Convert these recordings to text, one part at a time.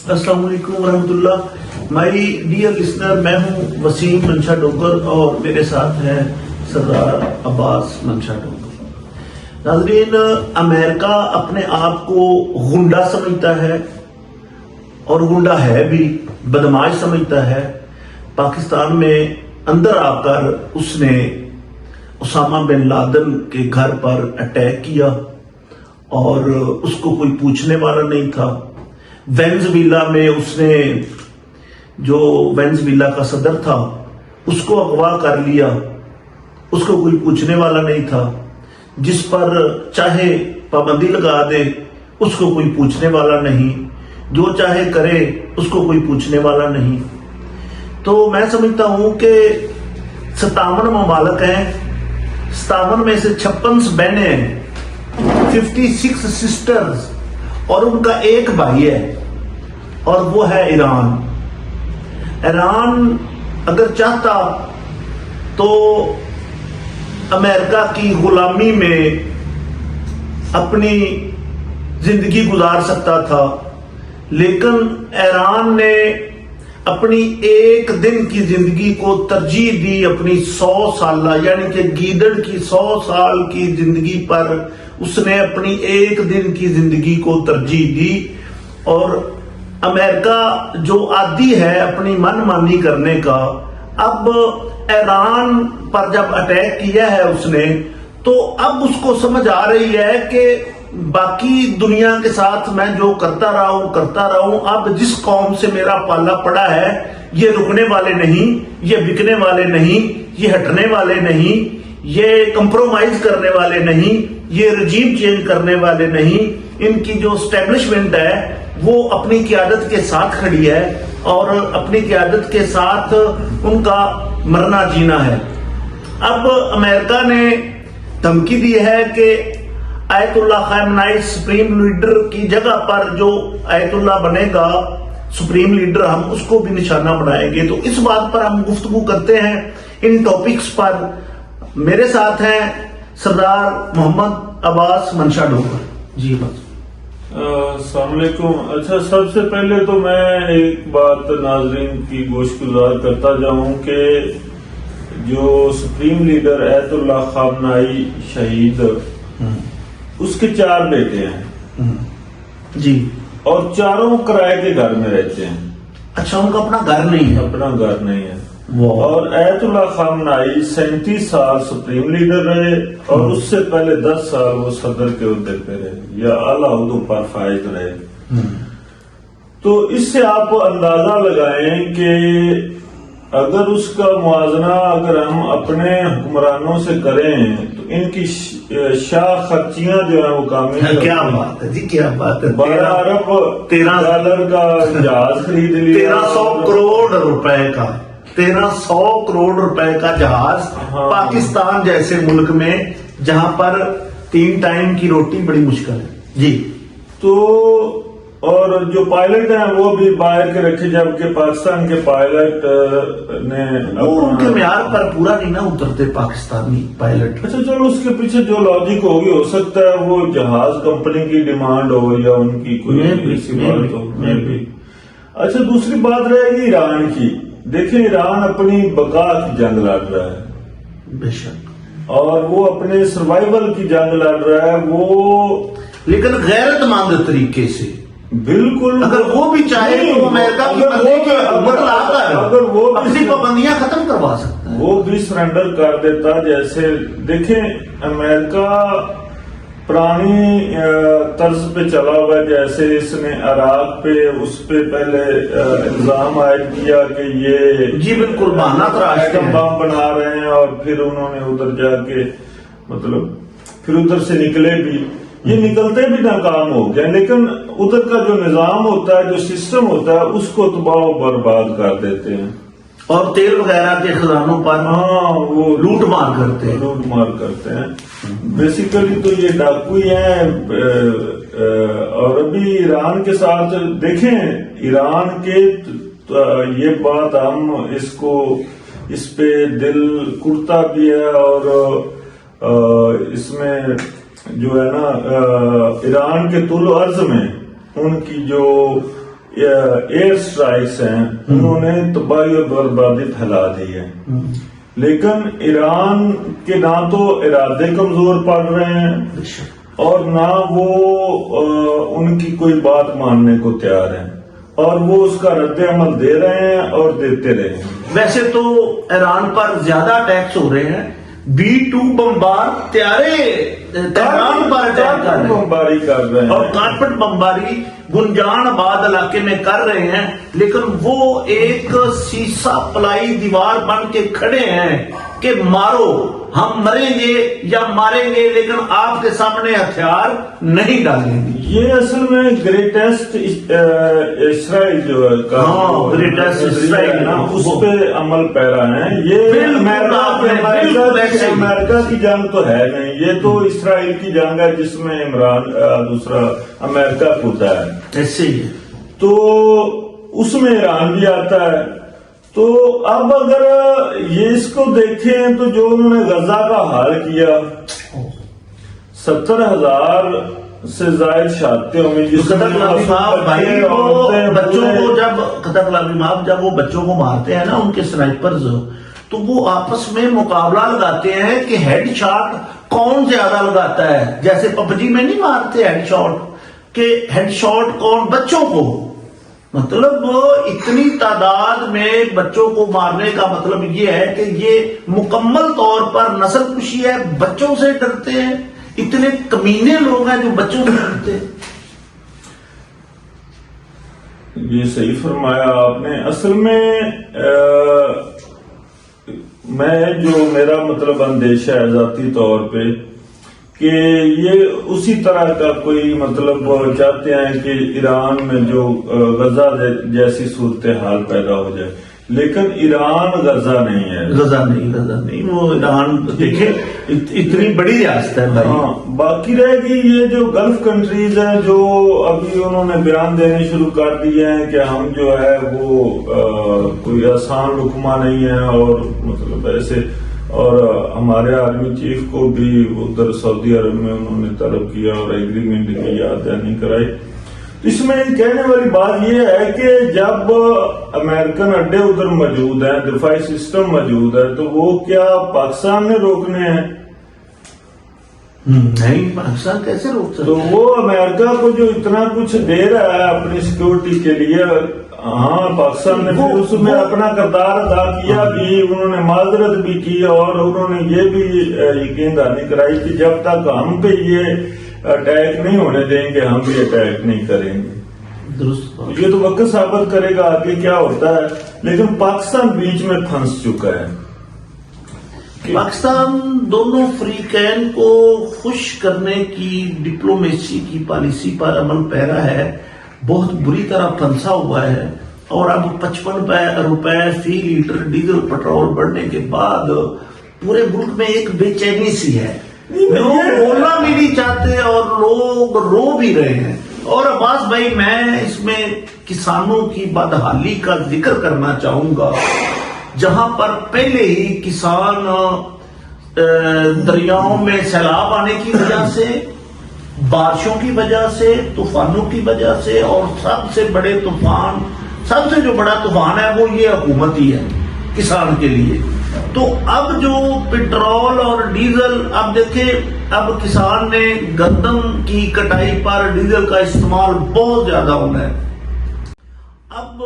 السلام علیکم ورحمۃ اللہ. مائی ڈیئر لسنر، میں ہوں وسیم منشا ڈوگر اور میرے ساتھ ہیں سردار عباس منشا ڈوگر. ناظرین، امریکہ اپنے آپ کو غنڈہ سمجھتا ہے اور غنڈہ ہے بھی، بدماش سمجھتا ہے. پاکستان میں اندر آ کر اس نے اسامہ بن لادن کے گھر پر اٹیک کیا اور اس کو کوئی پوچھنے والا نہیں تھا. وینزویلا میں اس نے جو وینزویلا کا صدر تھا اس کو اغوا کر لیا، اس کو کوئی پوچھنے والا نہیں تھا. جس پر چاہے پابندی لگا دے اس کو کوئی پوچھنے والا نہیں، جو چاہے کرے اس کو کوئی پوچھنے والا نہیں. تو میں سمجھتا ہوں کہ 57 ممالک ہیں، 57 میں سے 56 بہنیں ہیں، 56 سسٹرز، اور ان کا ایک بھائی ہے اور وہ ہے ایران. ایران اگر چاہتا تو امریکہ کی غلامی میں اپنی زندگی گزار سکتا تھا، لیکن ایران نے اپنی ایک دن کی زندگی کو ترجیح دی اپنی 100 سالہ یعنی کہ گیدڑ کی 100 سال کی زندگی پر. اس نے اپنی ایک دن کی زندگی کو ترجیح دی. اور امریکہ جو عادی ہے اپنی من مانی کرنے کا، اب ایران پر جب اٹیک کیا ہے اس نے، تو اب اس کو سمجھ آ رہی ہے کہ باقی دنیا کے ساتھ میں جو کرتا رہا ہوں، اب جس قوم سے میرا پالا پڑا ہے یہ رکنے والے نہیں، یہ بکنے والے نہیں، یہ ہٹنے والے نہیں، یہ کمپرومائز کرنے والے نہیں، یہ رجیم چینج کرنے والے نہیں. ان کی جو اسٹیبلشمنٹ ہے وہ اپنی قیادت کے ساتھ کھڑی ہے اور اپنی قیادت کے ساتھ ان کا مرنا جینا ہے. اب امریکہ نے دھمکی دی ہے کہ آیت اللہ خامنائی سپریم لیڈر کی جگہ پر جو آیت اللہ بنے گا سپریم لیڈر، ہم اس کو بھی نشانہ بنائیں گے. تو اس بات پر ہم گفتگو کرتے ہیں، ان ٹاپکس پر. میرے ساتھ ہیں سردار محمد عباس منشا ڈوگر. جی بس. السلام علیکم. اچھا، سب سے پہلے تو میں ایک بات ناظرین کی گوش گزار کرتا جاؤں کہ جو سپریم لیڈر آیت اللہ خامنائی شہید، اس کے 4 بیٹے ہیں جی، اور چاروں کرائے کے گھر میں رہتے ہیں. اچھا، ان کا اپنا گھر نہیں ہے؟ اپنا گھر نہیں ہے. اور آیت اللہ خامنائی 37 سال سپریم لیڈر رہے اور اس سے پہلے 10 سال وہ صدر کے عہدے پہ رہے یا اعلیٰ عہدوں پر فائز رہے. تو اس سے آپ اندازہ لگائیں کہ اگر اس کا موازنہ اگر ہم اپنے حکمرانوں سے کریں تو ان کی شاہ خرچیاں جو ہیں وہ کامل. کیا بات ہے جی، کیا بات ہے. 12 ارب ڈالر کا جہاز خرید لیا، 1300 کروڑ روپے کا 1300 کروڑ روپے کا جہاز. پاکستان جیسے ملک میں جہاں پر 3 ٹائم کی روٹی بڑی مشکل ہے. جی. تو اور جو پائلٹ ہیں وہ بھی باہر کے رکھے، جبکہ پاکستان کے پائلٹ نے ان کے معیار پر پورا نہیں نہ اترتے پاکستانی پائلٹ. اچھا چلو، اس کے پیچھے جو لاجک ہوگی، ہو سکتا ہے وہ جہاز کمپنی کی ڈیمانڈ ہو یا ان کی کوئی ایسی بات ہو. اچھا، دوسری بات رہے گی ایران کی. دیکھیں، ایران اپنی بقا کی جنگ لڑ رہا ہے بے شک، اور وہ اپنے سروائیول کی جنگ لڑ رہا ہے، وہ لیکن غیرت مند طریقے سے. بالکل. اگر وہ بھی چاہے تو امریکہ کی حکومت لا کر اپنی پابندیاں ختم کروا سکتا ہے، وہ بھی سرنڈر کر دیتا. جیسے دیکھیں، امریکہ پرانی طرز پہ چلا ہوا ہے. جیسے اس نے عراق پہ اس پہ پہلے الزام عائد کیا کہ یہ جی بالکل بہانہ تراشتے ہیں، بم بنا رہے ہیں، اور پھر انہوں نے ادھر جا کے مطلب پھر ادھر سے نکلے بھی، یہ نکلتے بھی ناکام ہو گئے. لیکن ادھر کا جو نظام ہوتا ہے، جو سسٹم ہوتا ہے، اس کو تباہ و برباد کر دیتے ہیں اور تیل وغیرہ کے خزانوں پر وہ لوٹ مار کرتے ہیں. بیسیکلی تو یہ ڈاکو ہی ہیں. اور ابھی ایران کے ساتھ دیکھیں، ایران کے یہ بات ہم اس پہ دل کڑتا بھی ہے. اور اس میں جو ہے نا، ایران کے طول و عرض میں ان کی جو ایئر سٹرائکس ہیں انہوں نے تباہی اور بربادی پھیلا دی ہے، لیکن ایران کے نہ تو ارادے کمزور پڑ رہے ہیں اور نہ وہ ان کی کوئی بات ماننے کو تیار ہیں، اور وہ اس کا رد عمل دے رہے ہیں اور دیتے رہے ہیں۔ ویسے تو ایران پر زیادہ اٹیکس ہو رہے ہیں، B-2 بمبار طیارے تہران پر اٹیک کر رہے ہیں، بمباری کر رہے ہیں اور کارپٹ بمباری گنجان آباد علاقے میں کر رہے ہیں، لیکن وہ ایک سیسا پلائی دیوار بن کے کھڑے ہیں کہ مارو، ہم مریں گے یا ماریں گے لیکن آپ کے سامنے ہتھیار نہیں ڈالیں گے۔ یہ اصل میں گریٹسٹ اسرائیل جو ہے گریٹسٹ اسرائیل نا، اس پہ عمل پیرا ہیں۔ یہ امریکہ کی جنگ تو ہے نہیں، یہ تو اسرائیل کی جنگ ہے جس میں عمران دوسرا امریکہ کھوتا ہے، ایسے ہی تو اس میں ایران بھی آتا ہے۔ تو اب اگر یہ اس کو دیکھیں تو جو انہوں نے غزہ کا حال کیا، 70,000 سے زائد شہادتیں ہوئی، جس میں بچوں کو جب وہ بچوں کو مارتے ہیں نا ان کے سنائپرز، تو وہ آپس میں مقابلہ لگاتے ہیں کہ ہیڈ شاٹ کون زیادہ لگاتا ہے، جیسے PUBG میں نہیں مارتے ہیڈ شاٹ، کہ ہیڈ شاٹ کون، بچوں کو، مطلب اتنی تعداد میں بچوں کو مارنے کا مطلب یہ ہے کہ یہ مکمل طور پر نسل کشی ہے، بچوں سے ڈرتے ہیں، اتنے کمینے لوگ ہیں جو بچوں سے ڈرتے ہیں۔ یہ صحیح فرمایا آپ نے۔ اصل میں جو میرا مطلب اندیشہ ہے ذاتی طور پہ کہ یہ اسی طرح کا کوئی مطلب چاہتے ہیں کہ ایران میں جو غزہ جیسی صورتحال پیدا ہو جائے، لیکن ایران غزہ نہیں ہے، غزہ نہیں، وہ ایران دیکھیں اتنی بڑی ریاست ہے بھائی۔ ہاں، باقی رہے گی یہ جو گلف کنٹریز ہیں جو ابھی انہوں نے بیان دینے شروع کر دیے ہیں کہ ہم جو ہے وہ کوئی آسان رکما نہیں ہے، اور مطلب ایسے، اور ہمارے آرمی چیف کو بھی ادھر سعودی عرب میں انہوں نے طلب کیا اور ایگریمنٹ کی یاد دہانی کرائی۔ اس میں کہنے والی بات یہ ہے کہ جب امریکن اڈے ادھر موجود ہیں، دفاعی سسٹم موجود ہے، تو وہ کیا پاکستان نے روکنے ہیں؟ نہیں، پاکستان کیسے روک سکتے؟ تو وہ امریکہ کو جو اتنا کچھ دے رہا ہے اپنی سیکورٹی کے لیے، ہاں پاکستان نے بھی اس میں اپنا کردار ادا کیا بھی، انہوں نے معذرت بھی کی، اور انہوں نے یہ بھی یقین دہانی کرائی کہ جب تک ہم پہ یہ اٹیک نہیں ہونے دیں گے ہم بھی اٹیک نہیں کریں گے۔ درست، یہ تو وقت ثابت کرے گا آگے کیا ہوتا ہے، لیکن پاکستان بیچ میں پھنس چکا ہے۔ پاکستان دونوں فریقین کو خوش کرنے کی ڈپلومیسی کی پالیسی پر عمل پیرا ہے، بہت بری طرح پھنسا ہوا ہے، اور اب 55 روپے فی لیٹر ڈیزل پٹرول بڑھنے کے بعد پورے ملک میں ایک بے چینی سی ہے، لوگ بولنا بھی نہیں چاہتے اور لوگ رو بھی رہے ہیں۔ اور عباس بھائی، میں اس میں کسانوں کی بدحالی کا ذکر کرنا چاہوں گا، جہاں پر پہلے ہی کسان دریاؤں میں سیلاب آنے کی وجہ سے، بارشوں کی وجہ سے، طوفانوں کی وجہ سے، اور سب سے جو بڑا طوفان ہے وہ یہ حکومت ہی ہے کسان کے لیے۔ تو اب جو پٹرول اور ڈیزل، اب دیکھیں اب کسان نے گندم کی کٹائی پر ڈیزل کا استعمال بہت زیادہ ہونا ہے، اب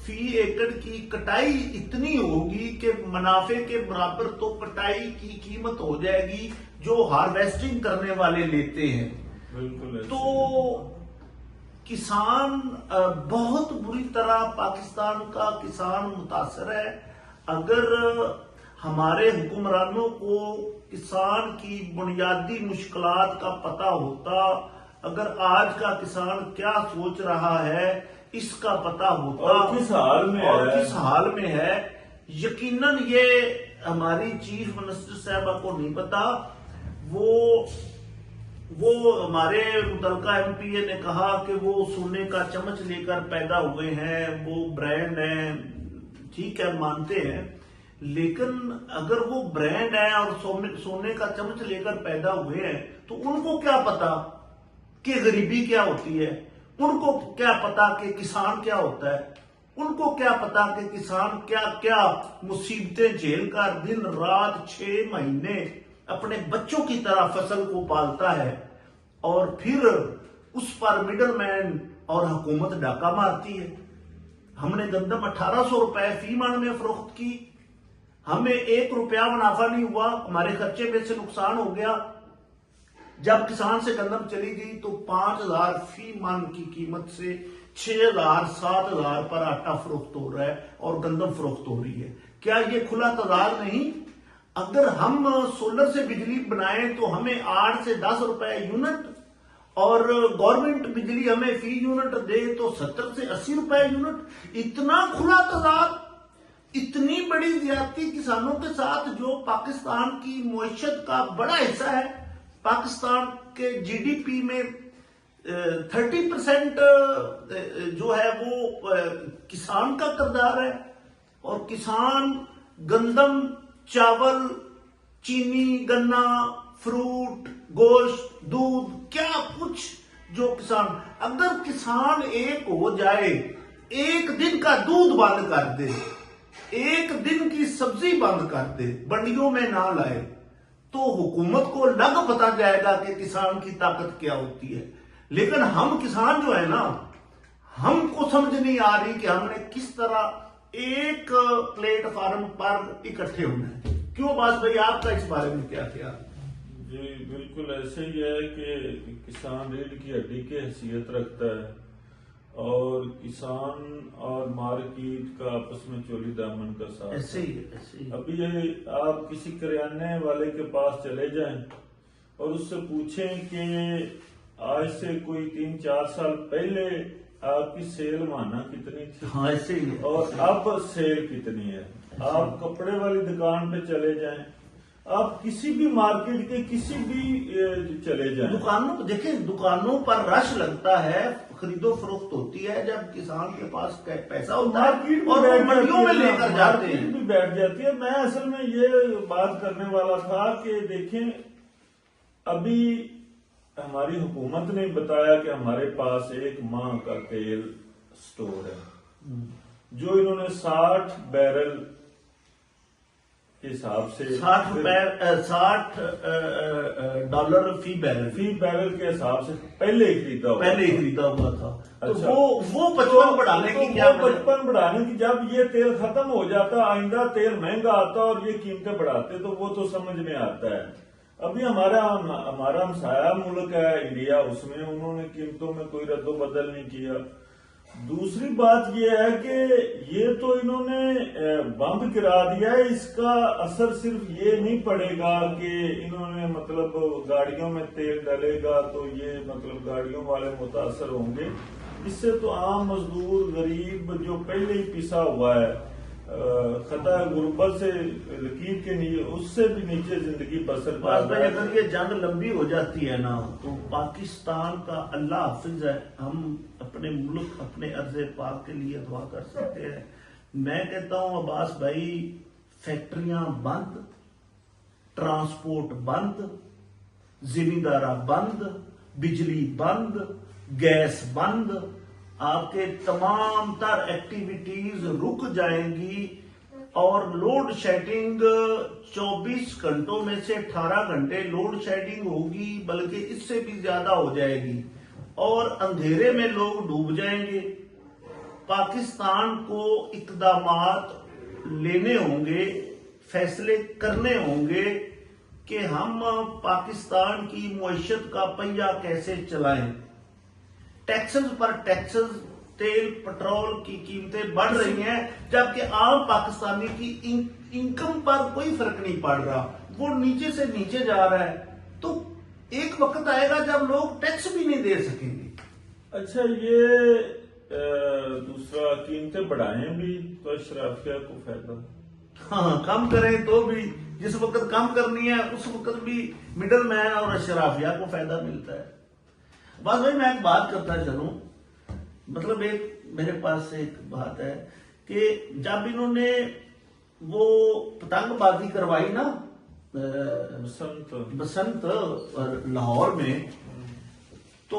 فی ایکڑ کی کٹائی اتنی ہوگی کہ منافع کے برابر تو کٹائی کی قیمت ہو جائے گی جو ہارویسٹنگ کرنے والے لیتے ہیں۔ تو کسان بہت بری طرح، پاکستان کا کسان متاثر ہے۔ اگر ہمارے حکمرانوں کو کسان کی بنیادی مشکلات کا پتہ ہوتا، اگر آج کا کسان کیا سوچ رہا ہے اس کا پتہ ہوتا اور کس حال میں ہے، یقیناً یہ ہماری چیف منسٹر صاحبہ کو نہیں پتا۔ وہ ہمارے متعلقہ MP نے کہا کہ وہ سونے کا چمچ لے کر پیدا ہوئے ہیں، وہ برانڈ ہیں، ٹھیک ہے مانتے ہیں، لیکن اگر وہ برانڈ ہیں اور سونے کا چمچ لے کر پیدا ہوئے ہیں تو ان کو کیا پتا کہ غریبی کیا ہوتی ہے؟ ان کو کیا پتا کہ کسان کیا ہوتا ہے، ان کو کیا پتا کہ کسان کیا کیا مصیبتیں جھیل کر دن رات 6 مہینے اپنے بچوں کی طرح فصل کو پالتا ہے، اور پھر اس پر مڈل مین اور حکومت ڈاکہ مارتی ہے۔ ہم نے گندم 1800 روپے فی من میں فروخت کی، ہمیں 1 روپیہ منافع نہیں ہوا، ہمارے خرچے میں سے نقصان ہو گیا۔ جب کسان سے گندم چلی گئی تو 5000 فی من کی قیمت سے 6000 7000 پر آٹا فروخت ہو رہا ہے اور گندم فروخت ہو رہی ہے۔ کیا یہ کھلا تضاد نہیں؟ اگر ہم سولر سے بجلی بنائیں تو ہمیں 8 سے 10 روپے یونٹ، اور گورنمنٹ بجلی ہمیں فی یونٹ دے تو 70 سے 80 روپے یونٹ۔ اتنا کھلا تضاد، اتنی بڑی زیادتی کسانوں کے ساتھ، جو پاکستان کی معیشت کا بڑا حصہ ہے۔ پاکستان کے جی ڈی پی میں 30% جو ہے وہ کسان کا کردار ہے، اور کسان گندم، چاول، چینی، گنا، فروٹ، گوشت، دودھ، کیا کچھ جو کسان، اگر کسان ایک ہو جائے، ایک دن کا دودھ بند کر دے، ایک دن کی سبزی بند کر دے، منڈیوں میں نہ لائے، تو حکومت کو لگ پتا جائے گا کہ کسان کی طاقت کیا ہوتی ہے۔ لیکن ہم کسان جو ہے نا، ہم کو سمجھ نہیں آ رہی کہ ہم نے کس طرح ایک پلیٹ فارم پر اکٹھے ہونا ہے۔ کیوں باز بھائی، آپ کا اس بارے میں کیا خیال؟ جی بالکل ایسے ہی ہے کہ کسان ریڑھ کی ہڈی کی حیثیت رکھتا ہے، اور کسان اور مارکیٹ کا آپس میں چولی دامن کا ساتھ ایسے ہی ہے، ایسے ہی۔ ابھی یہ آپ کسی کریانے والے کے پاس چلے جائیں اور اس سے پوچھیں کہ آج سے کوئی 3-4 سال پہلے آپ کی سیل مانا کتنی تھی، ہاں ایسے ہی ہے، اور اب سیل کتنی ہے۔ آپ کپڑے والی دکان پہ چلے جائیں، آپ کسی بھی مارکیٹ کے کسی بھی چلے جائیں، دکانوں دیکھیں، دکانوں پر رش لگتا ہے، خرید و فروخت ہوتی ہے جب کسان کے پاس پیسہ ہوتا ہے، اور وہ منڈیوں میں لے کر جاتے ہیں، بھی بیٹھ جاتی ہے۔ میں اصل میں یہ بات کرنے والا تھا کہ دیکھیں، ابھی ہماری حکومت نے بتایا کہ ہمارے پاس 1 ماہ کا تیل سٹور ہے، جو انہوں نے 60 بیرل کے حساب سے $60 فی بیرل کے حساب سے پہلے ہی خریدا ہوا تھا۔ اچھا، وہ 55 بڑھانے کی کیا 55 بڑھانے کی، جب یہ تیل ختم ہو جاتا، آئندہ تیل مہنگا آتا اور یہ قیمتیں بڑھاتے، تو وہ تو سمجھ میں آتا ہے۔ ابھی ہمارا ہمسایہ ملک ہے انڈیا، اس میں انہوں نے قیمتوں میں کوئی رد و بدل نہیں کیا۔ دوسری بات یہ ہے کہ یہ تو انہوں نے بند کرا دیا ہے، اس کا اثر صرف یہ نہیں پڑے گا کہ انہوں نے مطلب گاڑیوں میں تیل ڈالے گا تو یہ مطلب گاڑیوں والے متاثر ہوں گے، اس سے تو عام مزدور غریب جو پہلے ہی پسا ہوا ہے، خطا غربت سے لکیر کے نیچے، اس سے بھی نیچے زندگی بسر کرتا ہے۔ اگر یہ جنگ لمبی ہو جاتی ہے نا، تو پاکستان کا اللہ حافظ ہے، ہم اپنے ملک، اپنے ارض پاک کے لیے دعا کر سکتے ہیں۔ میں کہتا ہوں عباس بھائی، فیکٹریاں بند، ٹرانسپورٹ بند، زمیندارہ بند، بجلی بند، گیس بند، آپ کے تمام تر ایکٹیویٹیز رک جائیں گی، اور لوڈ شیڈنگ 24 گھنٹوں میں سے 18 گھنٹے لوڈ شیڈنگ ہوگی، بلکہ اس سے بھی زیادہ ہو جائے گی، اور اندھیرے میں لوگ ڈوب جائیں گے۔ پاکستان کو اقدامات لینے ہوں گے، فیصلے کرنے ہوں گے کہ ہم پاکستان کی معیشت کا پہیہ کیسے چلائیں۔ ٹیکسز پر ٹیکسز، تیل پٹرول کی قیمتیں بڑھ رہی ہیں، جبکہ عام پاکستانی کی انکم پر کوئی فرق نہیں پڑ رہا، وہ نیچے سے نیچے جا رہا ہے۔ تو ایک وقت آئے گا جب لوگ ٹیکس بھی نہیں دے سکیں گے۔ اچھا، یہ دوسرا، قیمتیں بڑھائیں بھی تو اشرافیہ کو فائدہ، ہاں کم کریں تو بھی، جس وقت کم کرنی ہے اس وقت بھی مڈل مین اور اشرافیہ کو فائدہ ملتا ہے۔ بس بھائی میں ایک بات کرتا چلوں، مطلب ایک میرے پاس ایک بات ہے کہ جب انہوں نے وہ پتنگ بازی کروائی نا بسنت لاہور میں، تو